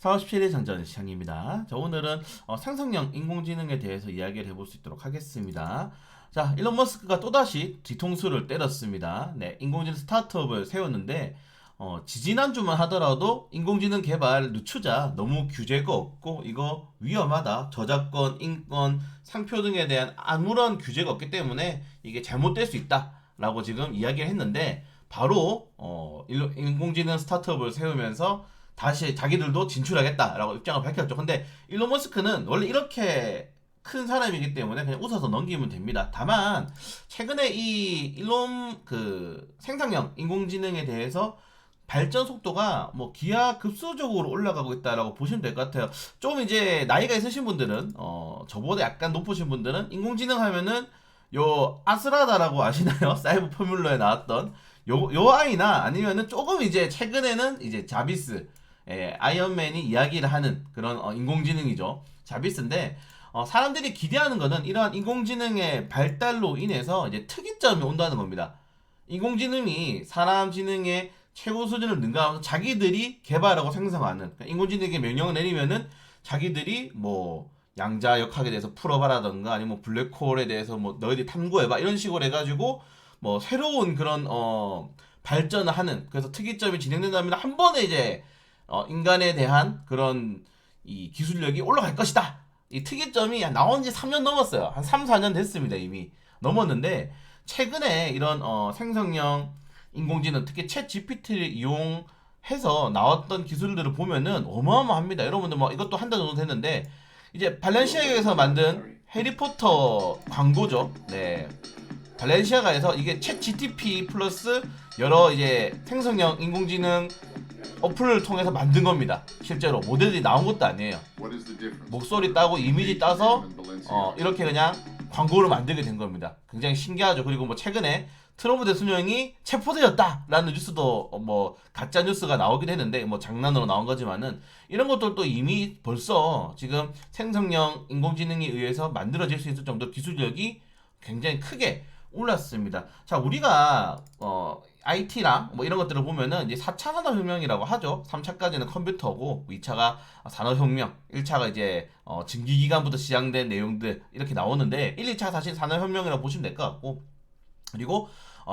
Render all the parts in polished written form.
4월 17일 장전 시장입니다. 자, 오늘은 생성형 인공지능에 대해서 이야기를 해볼 수 있도록 하겠습니다. 자, 일론 머스크가 또다시 뒤통수를 때렸습니다. 네, 인공지능 스타트업을 세웠는데 지지난주만 하더라도 인공지능 개발 늦추자, 너무 규제가 없고 이거 위험하다, 저작권, 인권, 상표 등에 대한 아무런 규제가 없기 때문에 이게 잘못될 수 있다라고 지금 이야기를 했는데, 바로 인공지능 스타트업을 세우면서 다시 자기들도 진출하겠다라고 입장을 밝혔죠. 근데 일론 머스크는 원래 이렇게 큰 사람이기 때문에 그냥 웃어서 넘기면 됩니다. 다만 최근에 이 일론 생성형 인공지능에 대해서 발전 속도가 뭐 기하급수적으로 올라가고 있다라고 보시면 될 것 같아요. 좀 이제 나이가 있으신 분들은 저보다 약간 높으신 분들은 인공지능 하면은 요 아스라다라고 아시나요? 사이버 포뮬러에 나왔던 요 아이나, 아니면은 조금 이제 최근에는 이제 자비스, 아이언맨이 이야기를 하는 그런 인공지능이죠. 자비스인데, 사람들이 기대하는 거는 이러한 인공지능의 발달로 인해서 이제 특이점이 온다는 겁니다. 인공지능이 사람 지능의 최고 수준을 능가하면서 자기들이 개발하고 생성하는, 그러니까 인공지능에게 명령을 내리면은 자기들이 뭐 양자역학에 대해서 풀어봐라던가, 아니면 뭐 블랙홀에 대해서 뭐 너희들이 탐구해봐, 이런 식으로 해가지고 뭐 새로운 그런 발전을 하는, 그래서 특이점이 진행된다면 한 번에 이제 인간에 대한 그런 이 기술력이 올라갈 것이다. 이 특이점이 나온 지 3년 넘었어요. 한 3, 4년 됐습니다. 이미 넘었는데, 최근에 이런 생성형 인공지능, 특히 챗 GPT를 이용해서 나왔던 기술들을 보면은 어마어마합니다. 여러분들 뭐 이것도 한 달 정도 됐는데, 이제 발렌시아가에서 만든 해리포터 광고죠. 네. 발렌시아가에서 이게 챗 GTP 플러스 여러 이제 생성형 인공지능 어플을 통해서 만든 겁니다. 실제로 모델이 나온 것도 아니에요. 목소리 따고 이미지 따서 이렇게 그냥 광고를 만들게 된 겁니다. 굉장히 신기하죠. 그리고 뭐 최근에 트럼프 대통령이 체포되었다라는 뉴스도 뭐 가짜 뉴스가 나오긴 했는데, 뭐 장난으로 나온 거지만은 이런 것들도 이미 벌써 지금 생성형 인공지능에 의해서 만들어질 수 있을 정도 기술력이 굉장히 크게 올랐습니다. 자, 우리가 IT랑 뭐 이런 것들을 보면은 이제 4차 산업혁명이라고 하죠. 3차까지는 컴퓨터고, 2차가 산업혁명, 1차가 이제 증기기관부터 시작된 내용들 이렇게 나오는데, 1, 2차 사실 산업혁명이라고 보시면 될 것 같고, 그리고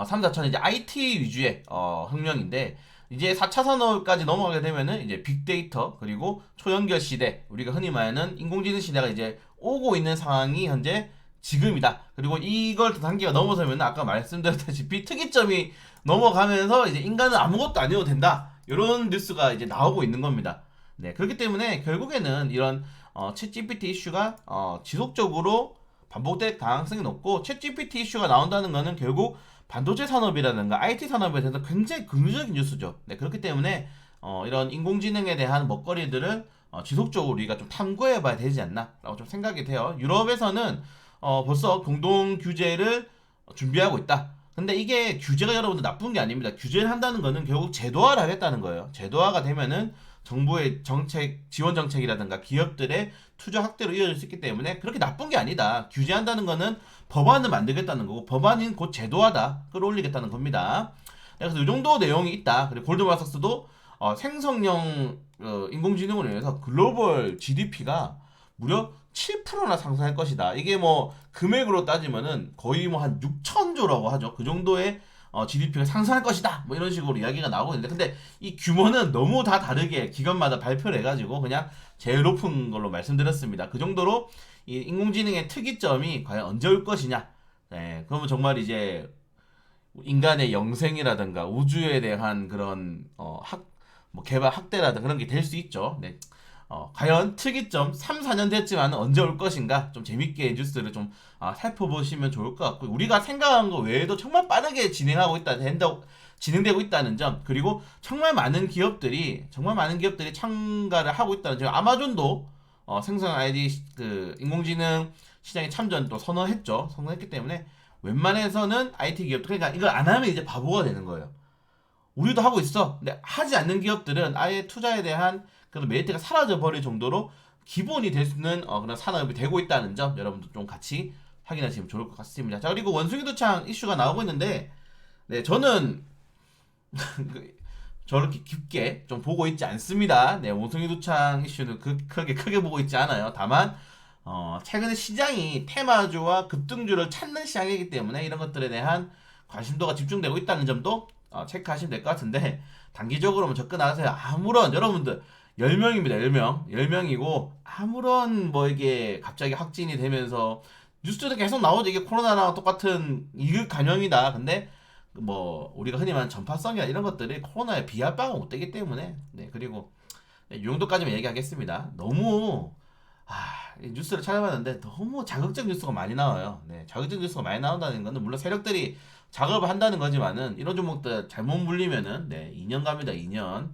3, 4차는 이제 IT 위주의 혁명인데, 이제 4차 산업까지 넘어가게 되면은 이제 빅데이터, 그리고 초연결 시대, 우리가 흔히 말하는 인공지능 시대가 이제 오고 있는 상황이 현재 지금이다. 그리고 이걸 단계가 넘어서면 아까 말씀드렸다시피 특이점이 넘어가면서 이제 인간은 아무것도 안 해도 된다, 이런 뉴스가 이제 나오고 있는 겁니다. 네, 그렇기 때문에 결국에는 이런 챗 GPT 이슈가 지속적으로 반복될 가능성이 높고, 챗 GPT 이슈가 나온다는 것은 결국 반도체 산업이라든가 IT 산업에 대해서 굉장히 긍정적인 뉴스죠. 네, 그렇기 때문에 이런 인공지능에 대한 먹거리들을 지속적으로 우리가 좀 탐구해봐야 되지 않나라고 좀 생각이 돼요. 유럽에서는 벌써 공동 규제를 준비하고 있다. 근데 이게 규제가 여러분들 나쁜 게 아닙니다. 규제를 한다는 거는 결국 제도화를 하겠다는 거예요. 제도화가 되면은 정부의 정책, 지원 정책이라든가 기업들의 투자 확대로 이어질 수 있기 때문에 그렇게 나쁜 게 아니다. 규제한다는 거는 법안을 만들겠다는 거고, 법안인 곧 제도화다, 끌어올리겠다는 겁니다. 그래서 이 정도 내용이 있다. 그리고 골드만삭스도 생성형 인공지능으로 인해서 글로벌 GDP가 무려 7%나 상승할 것이다. 이게 뭐 금액으로 따지면은 거의 뭐 한 6천조라고 하죠. 그 정도의 GDP가 상승할 것이다, 뭐 이런 식으로 이야기가 나오고 있는데, 근데 이 규모는 너무 다 다르게 기관마다 발표를 해가지고 그냥 제일 높은 걸로 말씀드렸습니다. 그 정도로 이 인공지능의 특이점이 과연 언제 올 것이냐. 네, 그러면 정말 이제 인간의 영생이라든가 우주에 대한 그런 뭐 개발 학대라든가 그런 게 될 수 있죠. 네. 과연 특이점 3, 4년 됐지만 언제 올 것인가, 좀 재밌게 뉴스를 좀 살펴보시면 좋을 것 같고, 우리가 생각한 거 외에도 정말 빠르게 진행되고 있다는 점, 그리고 정말 많은 기업들이 참가를 하고 있다는 점. 아마존도 생성 ID 인공지능 시장에 참전 또 선언했기 때문에 웬만해서는 IT 기업들, 그러니까 이걸 안 하면 이제 바보가 되는 거예요. 우리도 하고 있어. 근데 하지 않는 기업들은 아예 투자에 대한 그런 메리트가 사라져 버릴 정도로 기본이 될 수 있는 그런 산업이 되고 있다는 점, 여러분도 좀 같이 확인하시면 좋을 것 같습니다. 자, 그리고 원숭이 도창 이슈가 나오고 있는데, 네, 저는 저렇게 깊게 좀 보고 있지 않습니다. 네, 원숭이 두창 이슈는 크게 보고 있지 않아요. 다만 최근에 시장이 테마주와 급등주를 찾는 시장이기 때문에 이런 것들에 대한 관심도가 집중되고 있다는 점도 체크하시면 될 것 같은데, 단기적으로 접근하세요. 아무런, 여러분들 10명입니다. 10명. 10명이고 아무런 뭐 이게 갑자기 확진이 되면서 뉴스도 계속 나오죠. 이게 코로나랑 똑같은 이급 감염이다. 근데 뭐 우리가 흔히 말하는 전파성이나 이런 것들이 코로나에 비할 바가 못 되기 때문에, 네, 그리고 이 정도까지만 얘기하겠습니다. 너무 이 뉴스를 찾아봤는데 너무 자극적 뉴스가 많이 나와요. 네, 자극적 뉴스가 많이 나온다는 거는 물론 세력들이 작업을 한다는 거지만은 이런 종목들 잘못 물리면은, 네, 2년 갑니다. 2년.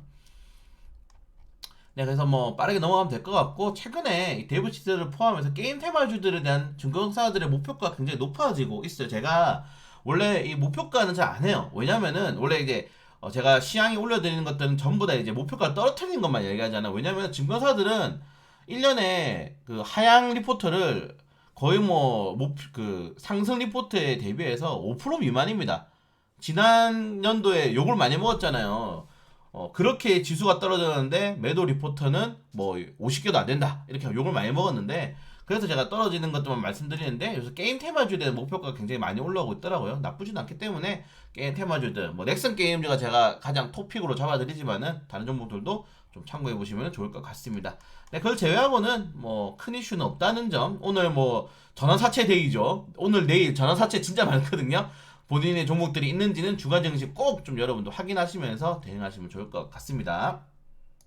네, 그래서 뭐 빠르게 넘어가면 될 것 같고, 최근에 이 대부 시세를 포함해서 게임 테마주들에 대한 증권사들의 목표가 굉장히 높아지고 있어요. 제가 원래 이 목표가는 잘 안 해요. 왜냐면은 원래 이제 제가 시향이 올려드리는 것들은 전부 다 이제 목표가 떨어뜨리는 것만 얘기하잖아요. 왜냐면 증권사들은 1년에 그 하향 리포트를 거의 뭐 그 상승 리포트에 대비해서 5% 미만입니다. 지난 연도에 욕을 많이 먹었잖아요. 그렇게 지수가 떨어졌는데 매도 리포터는 뭐 50개도 안 된다, 이렇게 욕을 많이 먹었는데, 그래서 제가 떨어지는 것들만 말씀드리는데, 요새 게임 테마주에 대한 목표가 굉장히 많이 올라오고 있더라고요. 나쁘진 않기 때문에 게임 테마주들, 뭐 넥슨 게임즈가 제가 가장 토픽으로 잡아드리지만은 다른 종목들도 좀 참고해 보시면 좋을 것 같습니다. 네, 그걸 제외하고는 뭐 큰 이슈는 없다는 점. 오늘 뭐 전환사채 데이죠. 오늘 내일 전환사채 진짜 많거든요. 본인의 종목들이 있는지는 주간 증시 꼭 좀 여러분도 확인하시면서 대응하시면 좋을 것 같습니다.